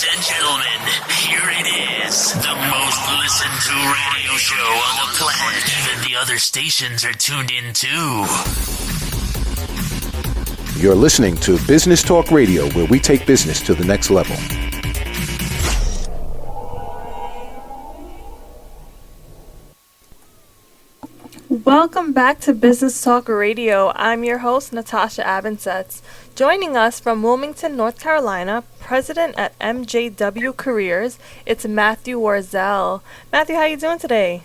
Ladies and gentlemen, here it is. The most listened to radio show on the planet. Even the other stations are tuned in too. You're listening to Business Talk Radio, where we take business to the next level. Welcome back to Business Talk Radio. I'm your host, Natasha Abensetz. Joining us from Wilmington, North Carolina, president at MJW Careers, it's Matthew Warzel. Matthew, how are you doing today?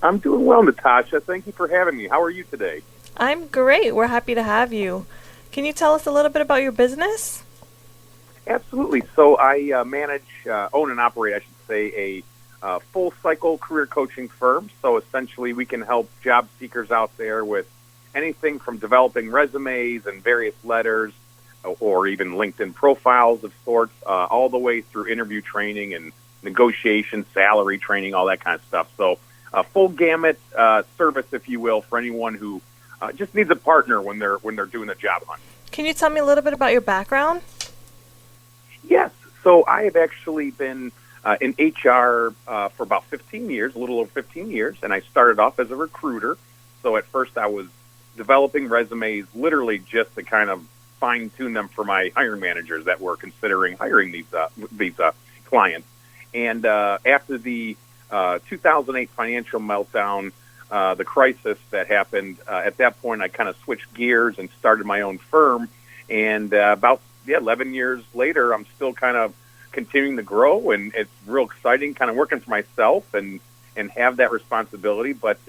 I'm doing well, Natasha. Thank you for having me. How are you today? I'm great. We're happy to have you. Can you tell us a little bit about your business? Absolutely. So I own and operate, I should say, a full-cycle career coaching firm. So essentially we can help job seekers out there with anything from developing resumes and various letters or even LinkedIn profiles of sorts, all the way through interview training and negotiation, salary training, all that kind of stuff. So a full gamut service, if you will, for anyone who just needs a partner when they're doing the job hunt. Can you tell me a little bit about your background? Yes. So I have actually been in HR for about 15 years, a little over 15 years, and I started off as a recruiter. So at first I was developing resumes literally just to kind of fine-tune them for my hiring managers that were considering hiring these clients. And after the 2008 financial meltdown, the crisis that happened, at that point I kind of switched gears and started my own firm. And about 11 years later, I'm still kind of continuing to grow, and it's real exciting kind of working for myself and have that responsibility. But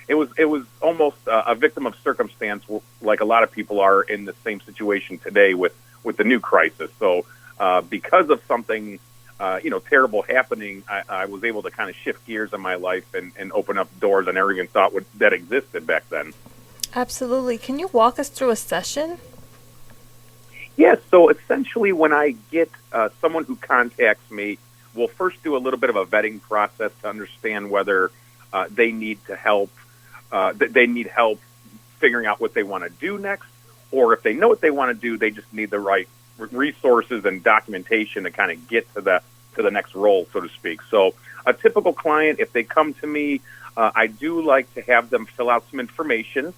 it was almost a victim of circumstance, like a lot of people are in the same situation today with the new crisis. So because of something terrible happening, I was able to kind of shift gears in my life and open up doors I never even thought that existed back then. Absolutely. Can you walk us through a session? Yes. So essentially when I get someone who contacts me, we'll first do a little bit of a vetting process to understand whether they need help figuring out what they want to do next, or if they know what they want to do, they just need the right resources and documentation to kind of get to the next role, so to speak. So a typical client, if they come to me, I do like to have them fill out some information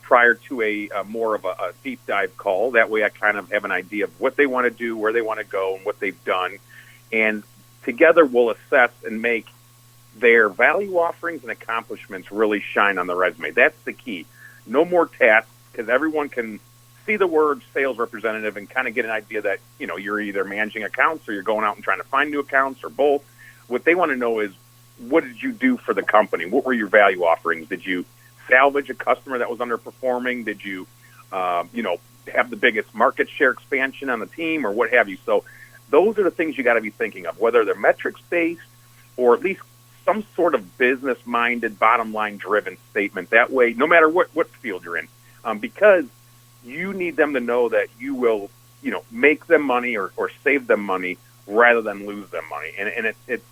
prior to a more of a deep dive call. That way I kind of have an idea of what they want to do, where they want to go, and what they've done. And together we'll assess and make their value offerings and accomplishments really shine on the resume. That's the key. No more tasks, because everyone can see the word sales representative and kind of get an idea that, you're either managing accounts or you're going out and trying to find new accounts or both. What they want to know is, what did you do for the company? What were your value offerings? Did you salvage a customer that was underperforming? Did you, have the biggest market share expansion on the team, or what have you? So those are the things you got to be thinking of, whether they're metrics-based or at least some sort of business-minded, bottom-line driven statement. That way, no matter what field you're in, because you need them to know that you will, make them money or save them money rather than lose them money. And it's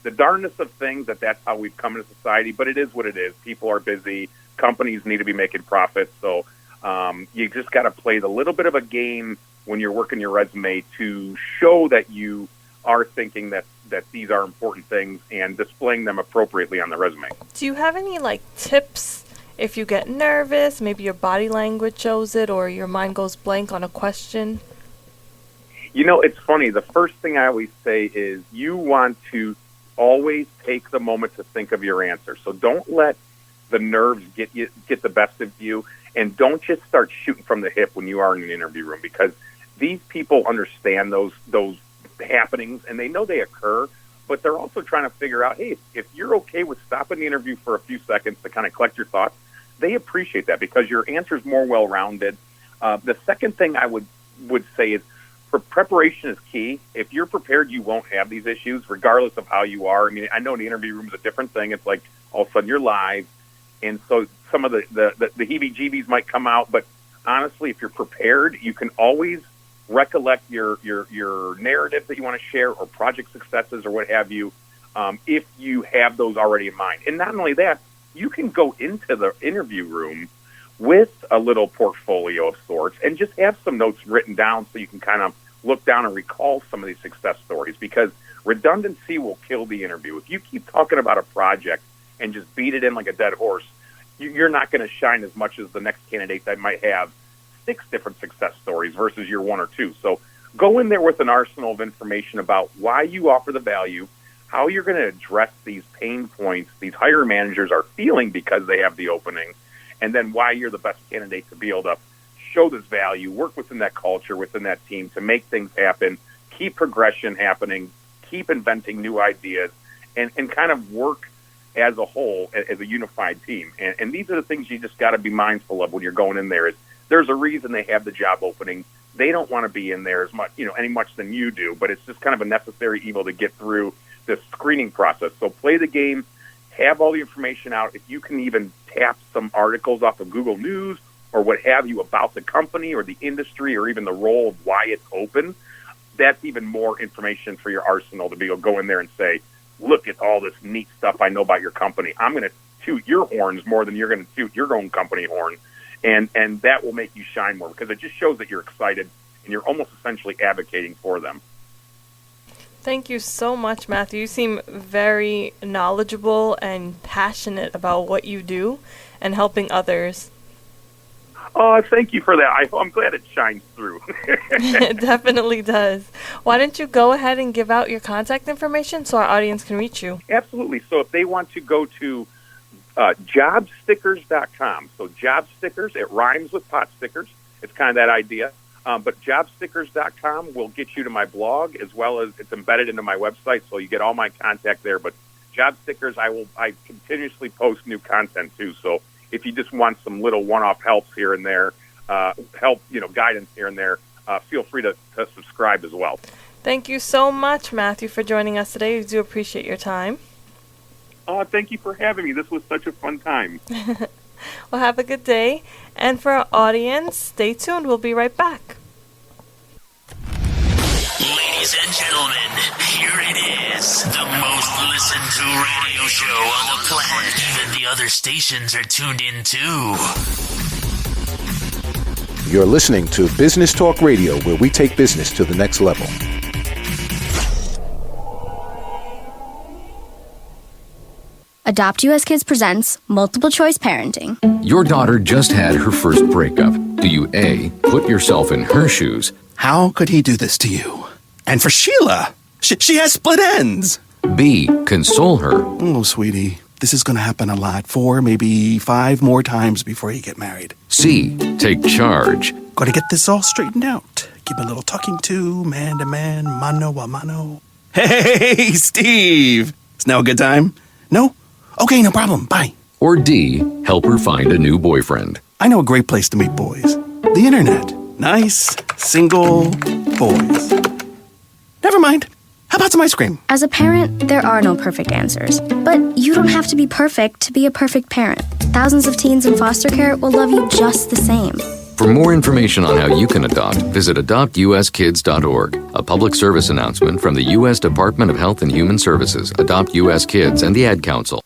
the darndest of things that's how we've come into society, but it is what it is. People are busy. Companies need to be making profits. So you just got to play the little bit of a game when you're working your resume to show that you are thinking that these are important things and displaying them appropriately on the resume. Do you have any tips if you get nervous, maybe your body language shows it, or your mind goes blank on a question? It's funny. The first thing I always say is you want to always take the moment to think of your answer. So don't let the nerves get the best of you, and don't just start shooting from the hip when you are in an interview room, because these people understand those happenings and they know they occur, but they're also trying to figure out, hey, if you're okay with stopping the interview for a few seconds to kind of collect your thoughts, they appreciate that because your answer is more well-rounded. The second thing I would say is preparation is key. If you're prepared, you won't have these issues regardless of how you are. I mean, I know the interview room is a different thing. It's like all of a sudden you're live, and so some of the heebie-jeebies might come out, but honestly, if you're prepared, you can always recollect your narrative that you want to share or project successes or what have you, if you have those already in mind. And not only that, you can go into the interview room with a little portfolio of sorts and just have some notes written down so you can kind of look down and recall some of these success stories, because redundancy will kill the interview. If you keep talking about a project and just beat it in like a dead horse, you're not going to shine as much as the next candidate that might have 6 different success stories versus your 1 or 2. So go in there with an arsenal of information about why you offer the value, how you're going to address these pain points these hiring managers are feeling because they have the opening, and then why you're the best candidate to be able to show this value, work within that culture, within that team to make things happen, keep progression happening, keep inventing new ideas, and kind of work as a whole, as a unified team. And these are the things you just got to be mindful of when you're going in there. Is there's a reason they have the job opening. They don't want to be in there as much, any much than you do, but it's just kind of a necessary evil to get through this screening process. So play the game, have all the information out. If you can even tap some articles off of Google News or what have you about the company or the industry or even the role of why it's open, that's even more information for your arsenal to be able to go in there and say, look at all this neat stuff I know about your company. I'm going to toot your horns more than you're going to toot your own company horn. And that will make you shine more, because it just shows that you're excited and you're almost essentially advocating for them. Thank you so much, Matthew. You seem very knowledgeable and passionate about what you do and helping others. Oh, thank you for that. I'm glad it shines through. It definitely does. Why don't you go ahead and give out your contact information so our audience can reach you? Absolutely. So if they want to go to jobstickers.com. So job stickers, it rhymes with pot stickers. It's kind of that idea. But jobstickers.com will get you to my blog, as well as it's embedded into my website, so you get all my contact there. But job stickers, I continuously post new content too. So if you just want some little one-off helps here and there, guidance here and there, feel free to subscribe as well. Thank you so much, Matthew, for joining us today. We do appreciate your time. Thank you for having me. This was such a fun time. Well, have a good day. And for our audience, stay tuned. We'll be right back. Ladies and gentlemen, here it is. The most listened to radio show on the planet. Even the other stations are tuned in too. You're listening to Business Talk Radio, where we take business to the next level. Adopt US Kids presents Multiple Choice Parenting. Your daughter just had her first breakup. Do you A, put yourself in her shoes? How could he do this to you? And for Sheila, she has split ends. B, console her? Oh, sweetie, this is going to happen a lot. 4, maybe 5 more times before you get married. C, take charge? Got to get this all straightened out. Give a little talking to, man to man, mano a mano. Hey, Steve! Is now a good time? No? Okay, no problem. Bye. Or D, help her find a new boyfriend? I know a great place to meet boys. The internet. Nice, single boys. Never mind. How about some ice cream? As a parent, there are no perfect answers. But you don't have to be perfect to be a perfect parent. Thousands of teens in foster care will love you just the same. For more information on how you can adopt, visit adoptuskids.org. A public service announcement from the U.S. Department of Health and Human Services, Adopt U.S. Kids, and the Ad Council.